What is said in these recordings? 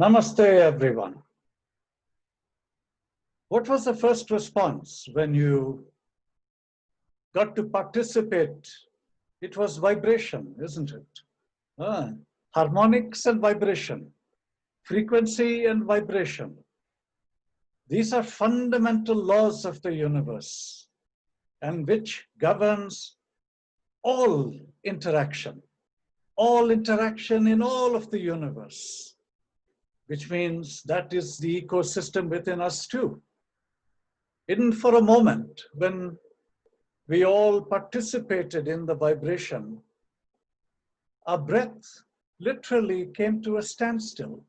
Namaste, everyone. What was the first response when you got to participate? It was vibration, isn't it? Harmonics and vibration, frequency and vibration. These are fundamental laws of the universe and which governs all interaction in all of the universe, which means that is the ecosystem within us too. Even for a moment, when we all participated in the vibration, our breath literally came to a standstill.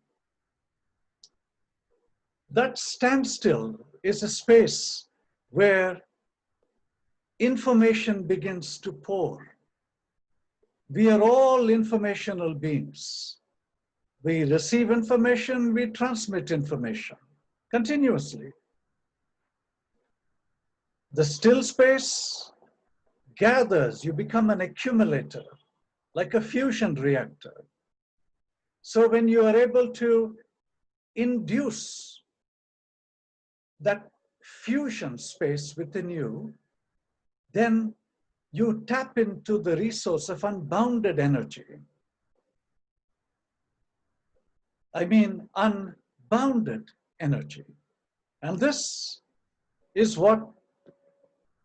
That standstill is a space where information begins to pour. We are all informational beings. We receive information, we transmit information continuously. The still space gathers, you become an accumulator, like a fusion reactor. So when you are able to induce that fusion space within you, then you tap into the resource of unbounded energy. I mean, unbounded energy. And this is what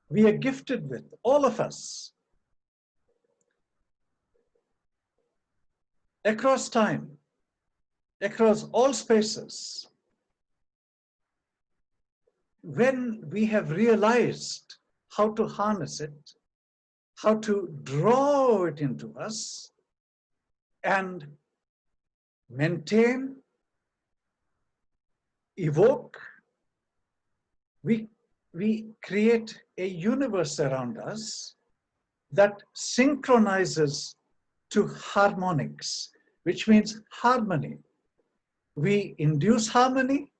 we are gifted with, all of us. Across time, across all spaces, when we have realized how to harness it, how to draw it into us and maintain, evoke, we create a universe around us that synchronizes to harmonics, which means harmony. We induce harmony,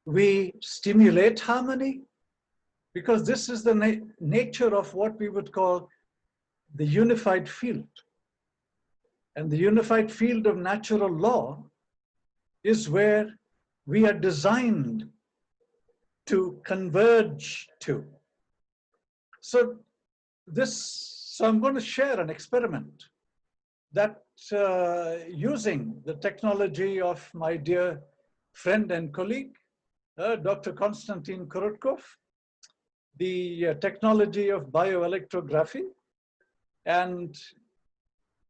we stimulate harmony, because this is the nature of what we would call the unified field. And the unified field of natural law is where we are designed to converge to. So I'm going to share an experiment that using the technology of my dear friend and colleague, Dr. Konstantin Korotkov, the technology of bioelectrography. And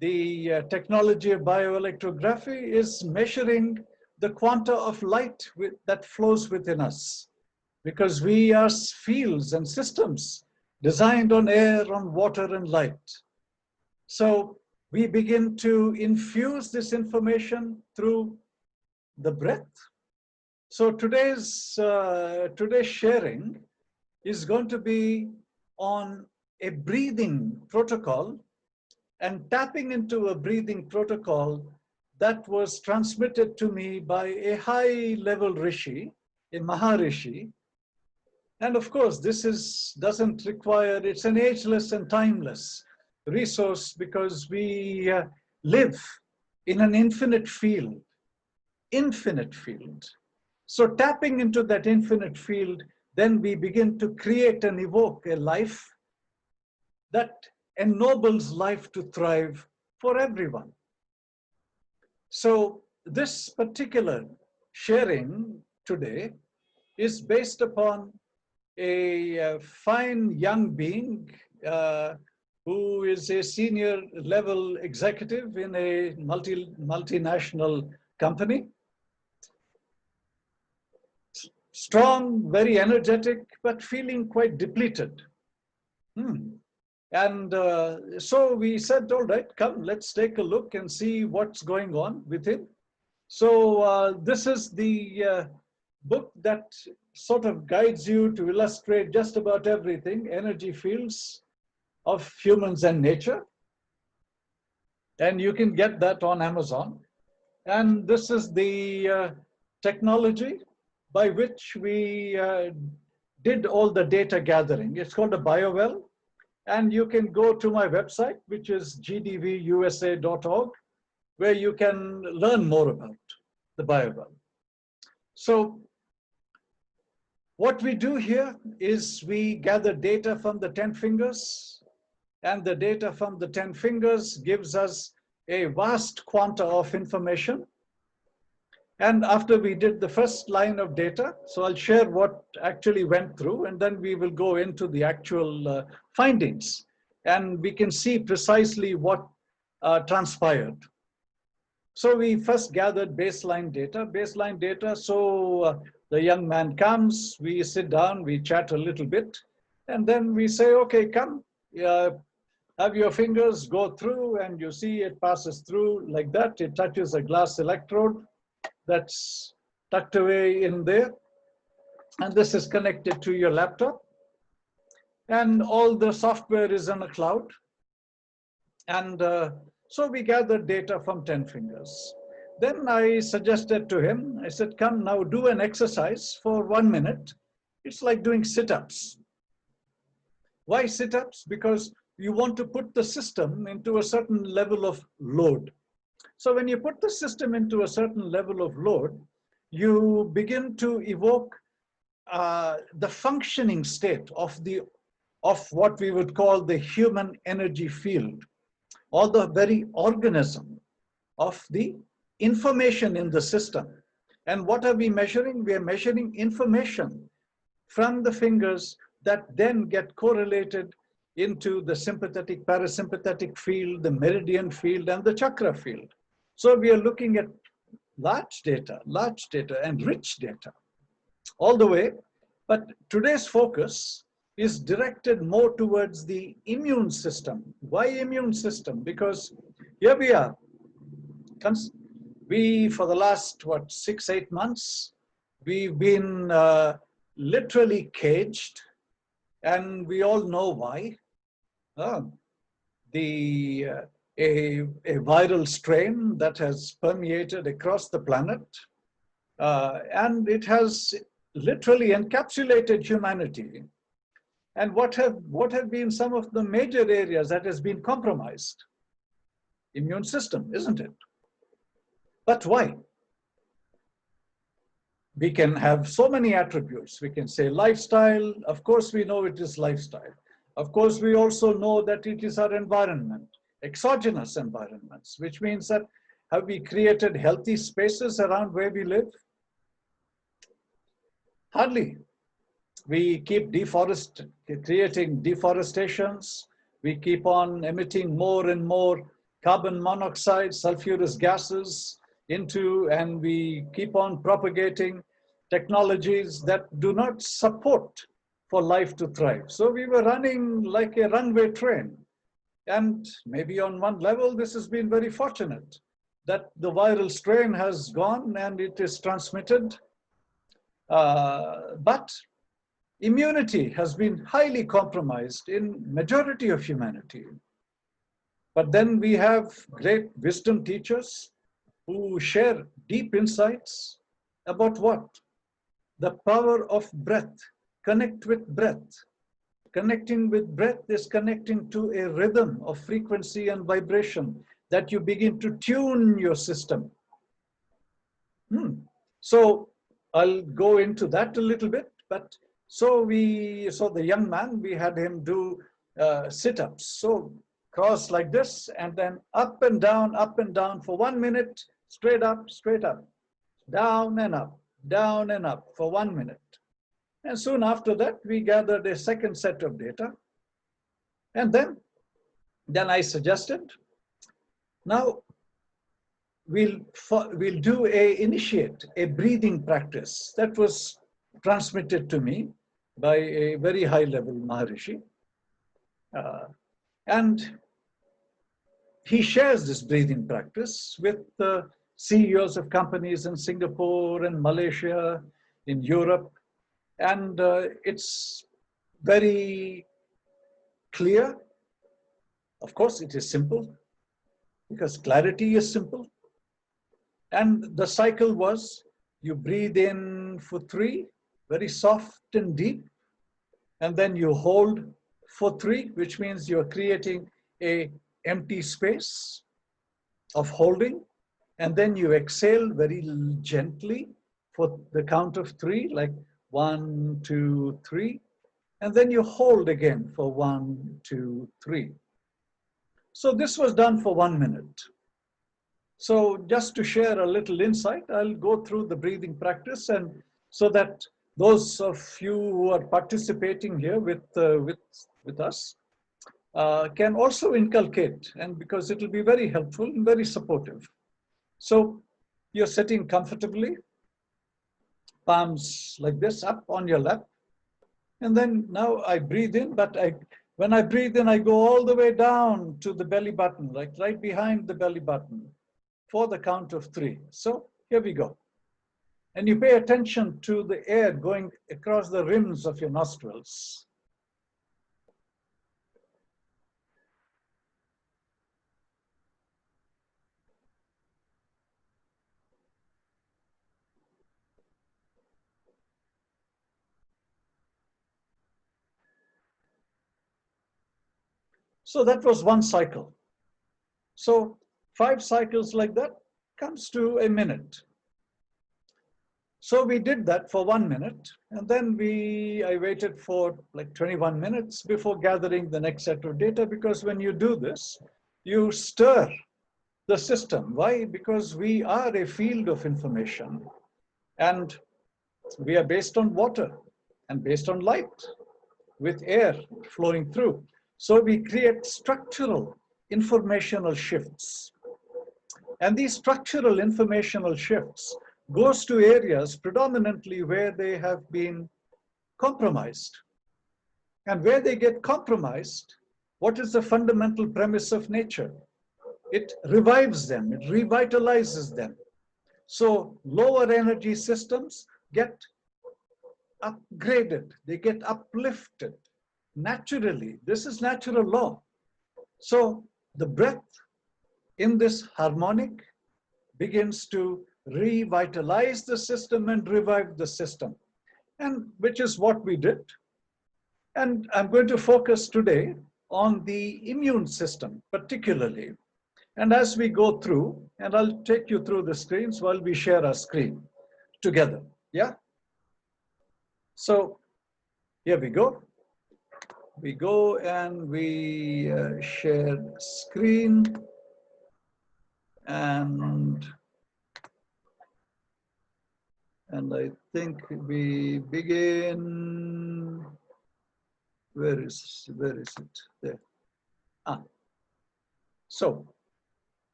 the technology of bioelectrography is measuring the quanta of light that flows within us, because we are fields and systems designed on air, on water, and light. So we begin to infuse this information through the breath. So today's sharing is going to be on a breathing protocol and tapping into a breathing protocol that was transmitted to me by a high-level rishi, a Maharishi. And of course, this doesn't require, it's an ageless and timeless resource, because we live in an infinite field. So tapping into that infinite field, then we begin to create and evoke a life that ennobles life to thrive for everyone. So this particular sharing today is based upon a fine young being who is a senior level executive in a multinational company. Strong, very energetic, but feeling quite depleted. And so we said, all right, come, let's take a look and see what's going on with him. So this is the book that sort of guides you to illustrate just about everything, energy fields of humans and nature. And you can get that on Amazon. And this is the technology by which we did all the data gathering. It's called a BioWell. And you can go to my website, which is gdvusa.org, where you can learn more about. the biobulb. So what we do here is we gather data from the 10 fingers, and the data from the 10 fingers gives us a vast quanta of information. And after we did the first line of data, so I'll share what actually went through, and then we will go into the actual findings. And we can see precisely what transpired. So we first gathered baseline data. So the young man comes, we sit down, we chat a little bit, and then we say, okay, come, have your fingers go through, and you see it passes through like that. It touches a glass electrode that's tucked away in there. And this is connected to your laptop. And all the software is in a cloud. And so we gathered data from 10 fingers. Then I suggested to him, I said, come now do an exercise for 1 minute. It's like doing sit-ups. Why sit-ups? Because you want to put the system into a certain level of load. So when you put the system into a certain level of load, you begin to evoke the functioning state of what we would call the human energy field, or the very organism of the information in the system. And what are we measuring? We are measuring information from the fingers that then get correlated into the sympathetic, parasympathetic field, the meridian field, and the chakra field. So we are looking at large data, and rich data all the way. But today's focus is directed more towards the immune system. Why immune system? Because here we are. We, for the last, 6-8 months, we've been literally caged, and we all know why. A viral strain that has permeated across the planet, and it has literally encapsulated humanity. And what have been some of the major areas that has been compromised? Immune system, isn't it? But why? We can have so many attributes. We can say lifestyle. Of course, we know it is lifestyle. Of course, we also know that it is our environment, exogenous environments, which means that have we created healthy spaces around where we live? Hardly. We keep creating deforestations. We keep on emitting more and more carbon monoxide, sulfurous gases into, and we keep on propagating technologies that do not support for life to thrive. So we were running like a runway train. And maybe on one level, this has been very fortunate that the viral strain has gone and it is transmitted. But immunity has been highly compromised in majority of humanity. But then we have great wisdom teachers who share deep insights about what? The power of breath. Connect with breath. Connecting with breath is connecting to a rhythm of frequency and vibration that you begin to tune your system. So I'll go into that a little bit, but so the young man, we had him do sit-ups. So cross like this, and then up and down for 1 minute, straight up, down and up for 1 minute. And soon after that, we gathered a second set of data. And then I suggested, now we'll initiate a breathing practice that was transmitted to me by a very high level Maharishi. And he shares this breathing practice with the CEOs of companies in Singapore and Malaysia, in Europe. And it's very clear. Of course, it is simple because clarity is simple. And the cycle was, you breathe in for 3, very soft and deep. And then you hold for 3, which means you're creating an empty space of holding. And then you exhale very gently for the count of 3, like 1, 2, 3. And then you hold again for 1, 2, 3. So this was done for 1 minute. So just to share a little insight, I'll go through the breathing practice, and so that those of you who are participating here with us can also inculcate, and because it will be very helpful and very supportive. So you're sitting comfortably, palms like this up on your lap. And then now I breathe in, but when I breathe in, I go all the way down to the belly button, like right behind the belly button for the count of 3. So here we go. And you pay attention to the air going across the rims of your nostrils. So that was one cycle. So 5 cycles like that comes to a minute. So we did that for 1 minute, and then I waited for like 21 minutes before gathering the next set of data, because when you do this, you stir the system. Why? Because we are a field of information, and we are based on water and based on light with air flowing through. So we create structural informational shifts. And these structural informational shifts goes to areas predominantly where they have been compromised. And where they get compromised, what is the fundamental premise of nature? It revives them, it revitalizes them. So lower energy systems get upgraded, they get uplifted naturally. This is natural law. So the breath in this harmonic begins to revitalize the system and revive the system, and which is what we did. And I'm going to focus today on the immune system particularly. And as we go through, and I'll take you through the screens while we share our screen together. Yeah? So here we go. We go and we share screen, and I think we begin. Where is it? There. So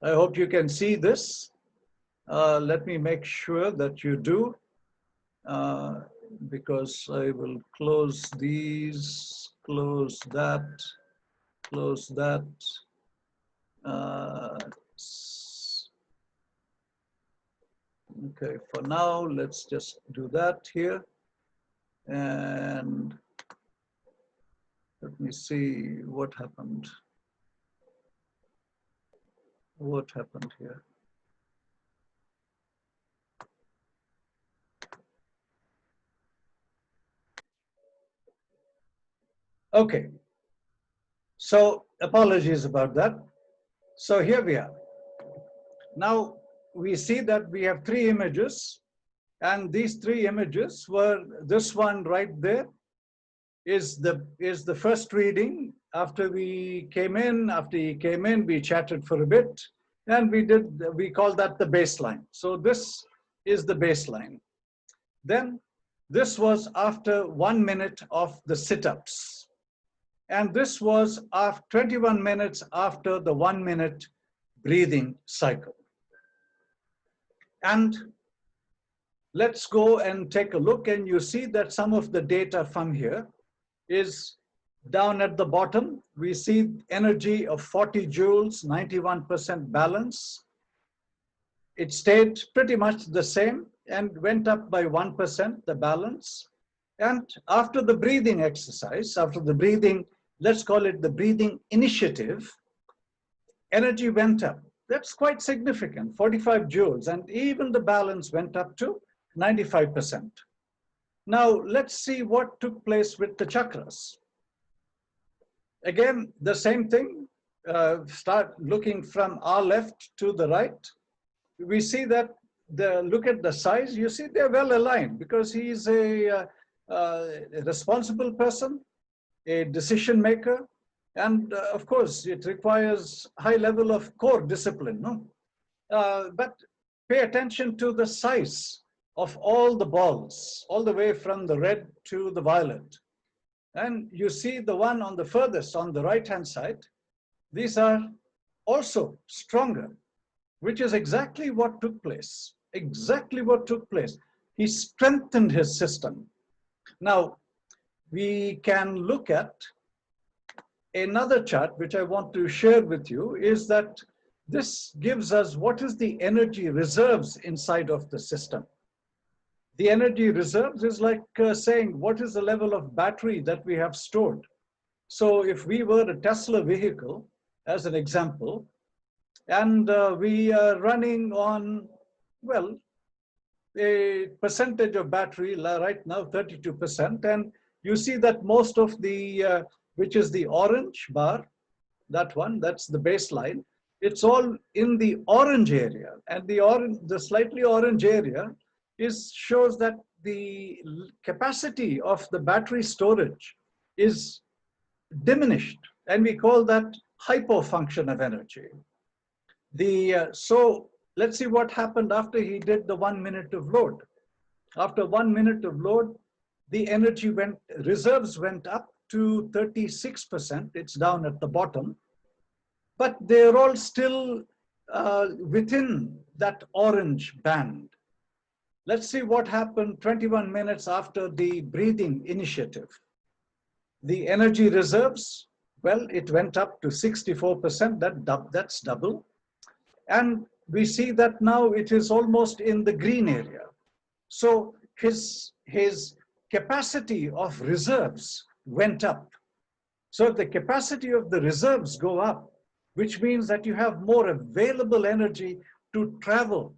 I hope you can see this. Let me make sure that you do, because I will close these, close that, close that. Okay, for now, let's just do that here. And let me see what happened. What happened here? Okay, so apologies about that. So here we are. Now we see that we have 3 images, and these 3 images were, this one right there is the first reading after we came in. After he came in, we chatted for a bit, and we call that the baseline. So this is the baseline. Then this was after 1 minute of the sit-ups. And this was after 21 minutes after the 1 minute breathing cycle. And let's go and take a look, and you see that some of the data from here is down at the bottom. We see energy of 40 joules, 91% balance. It stayed pretty much the same and went up by 1%, the balance. And after the breathing exercise, after the breathing, let's call it the breathing initiative, energy went up. That's quite significant, 45 joules, and even the balance went up to 95%. Now, let's see what took place with the chakras. Again, the same thing. start looking from our left to the right, we see that look at the size, you see they're well aligned because he's a responsible person, a decision maker, and of course it requires high level of core discipline. No? But pay attention to the size of all the balls, all the way from the red to the violet. And you see the one on the furthest on the right-hand side, these are also stronger, which is exactly what took place. Exactly what took place. He strengthened his system. Now, we can look at another chart, which I want to share with you, is that this gives us what is the energy reserves inside of the system. The energy reserves is like saying what is the level of battery that we have stored. So if we were a Tesla vehicle, as an example, and we are running on, well, a percentage of battery right now, 32%, and you see that most of the, which is the orange bar, that one, that's the baseline, it's all in the orange area, and the slightly orange area shows that the capacity of the battery storage is diminished, and we call that hypofunction of energy. So let's see what happened after he did the 1 minute of load. After 1 minute of load, the energy reserves went up to 36%. It's down at the bottom, but they're all still within that orange band. Let's see what happened 21 minutes after the breathing initiative. The energy reserves, well, it went up to 64%, that's double. And we see that now it is almost in the green area. So his capacity of reserves went up. So if the capacity of the reserves go up, which means that you have more available energy to travel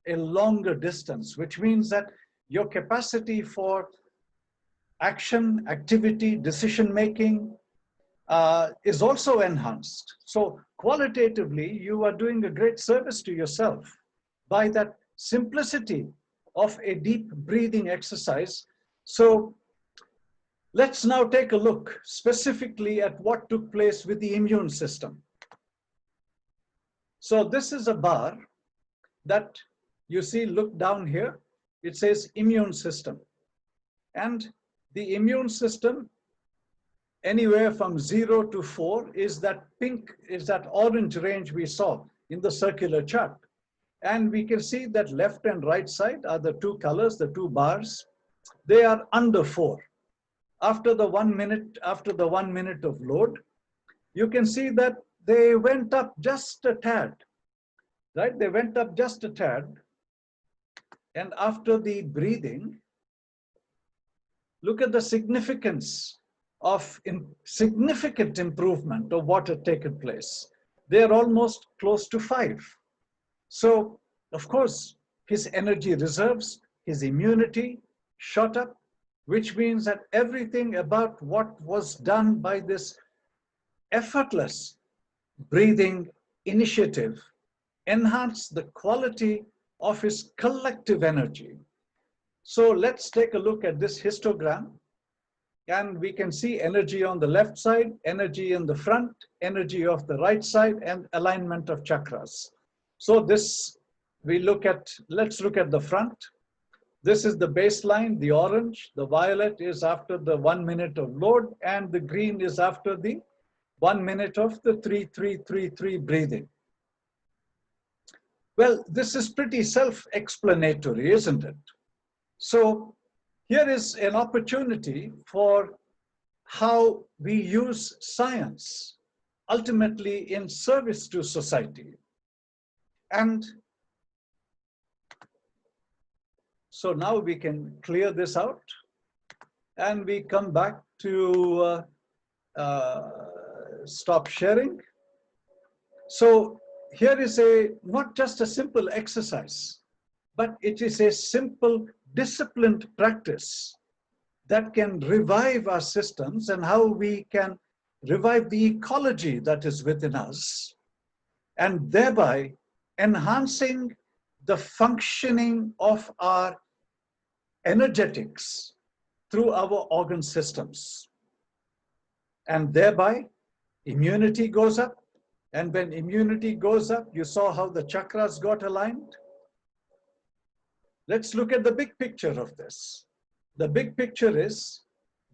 a longer distance, which means that your capacity for action, activity, decision-making is also enhanced. So qualitatively, you are doing a great service to yourself by that simplicity of a deep breathing exercise. So let's now take a look specifically at what took place with the immune system. So this is a bar that you see, look down here, it says immune system. And the immune system, anywhere from 0 to 4 is that pink, is that orange range we saw in the circular chart. And we can see that left and right side are the two colors, the two bars. They are under 4. After the 1 minute, of load, you can see that they went up just a tad, right? They went up just a tad. And after the breathing, look at the significance of significant improvement of what had taken place. They're almost close to 5. So, of course, his energy reserves, his immunity shot up, which means that everything about what was done by this effortless breathing initiative enhanced the quality of his collective energy. So let's take a look at this histogram. And we can see energy on the left side, energy in the front, energy of the right side, and alignment of chakras. So this, let's look at the front. This is the baseline, the orange. The violet is after the 1 minute of load, and the green is after the 1 minute of the 3-3-3-3 breathing. Well, this is pretty self-explanatory, isn't it? So here is an opportunity for how we use science ultimately in service to society. And so now we can clear this out and we come back to stop sharing. So here is not just a simple exercise, but it is a simple disciplined practice that can revive our systems and how we can revive the ecology that is within us, and thereby enhancing the functioning of our energetics through our organ systems. And thereby, immunity goes up. And when immunity goes up, you saw how the chakras got aligned. Let's look at the big picture of this. The big picture is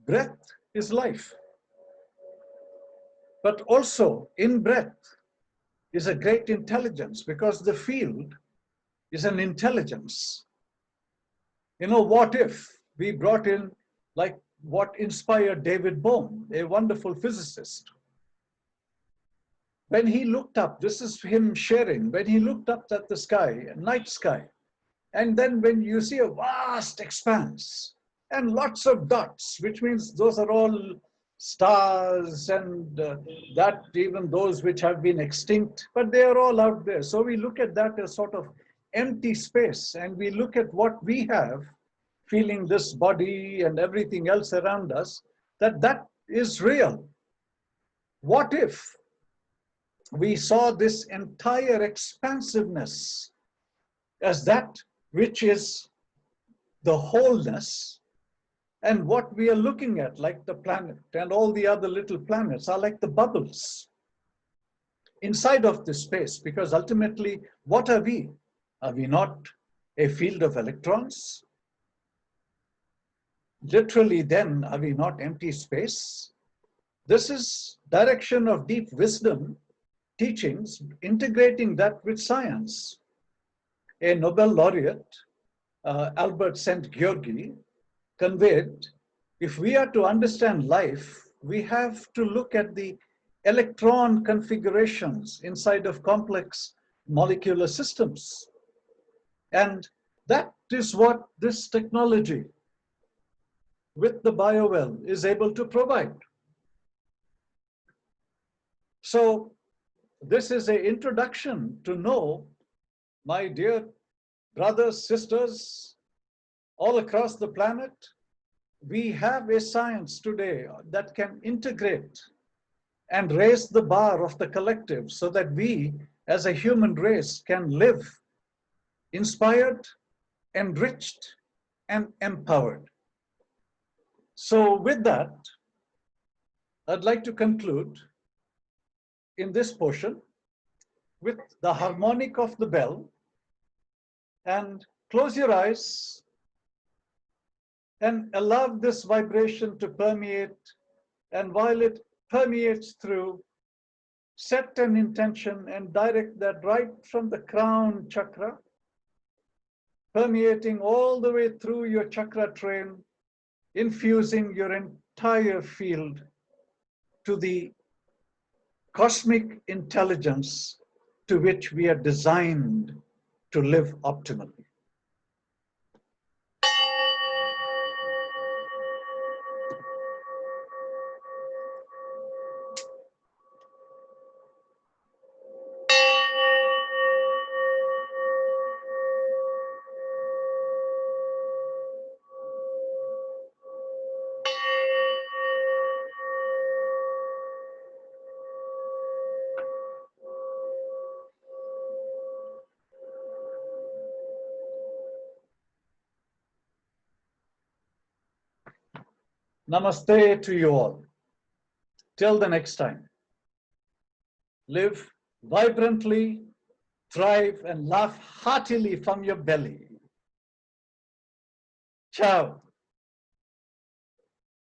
breath is life. But also in breath is a great intelligence, because the field is an intelligence. You know, what if we brought in, like what inspired David Bohm, a wonderful physicist. When he looked up, this is him sharing, when he looked up at the sky, night sky, and then when you see a vast expanse and lots of dots, which means those are all stars, and that even those which have been extinct, but they are all out there. So we look at that as sort of empty space, and we look at what we have, feeling this body and everything else around us, that is real. What if we saw this entire expansiveness as that which is the wholeness, and what we are looking at, like the planet and all the other little planets, are like the bubbles inside of this space? Because ultimately, what are we? Are we not a field of electrons? Literally, then, are we not empty space? This is direction of deep wisdom teachings, integrating that with science. A Nobel laureate, Albert Szent-Györgyi, conveyed, if we are to understand life, we have to look at the electron configurations inside of complex molecular systems. And that is what this technology with the biowell is able to provide. So this is an introduction to know, my dear brothers, sisters, all across the planet, we have a science today that can integrate and raise the bar of the collective, so that we as a human race can live inspired, enriched, and empowered. So with that, I'd like to conclude in this portion with the harmonic of the bell, and close your eyes and allow this vibration to permeate. And while it permeates through, set an intention and direct that right from the crown chakra, permeating all the way through your chakra train, infusing your entire field to the cosmic intelligence to which we are designed to live optimally. Namaste to you all. Till the next time. Live vibrantly, thrive, and laugh heartily from your belly. Ciao.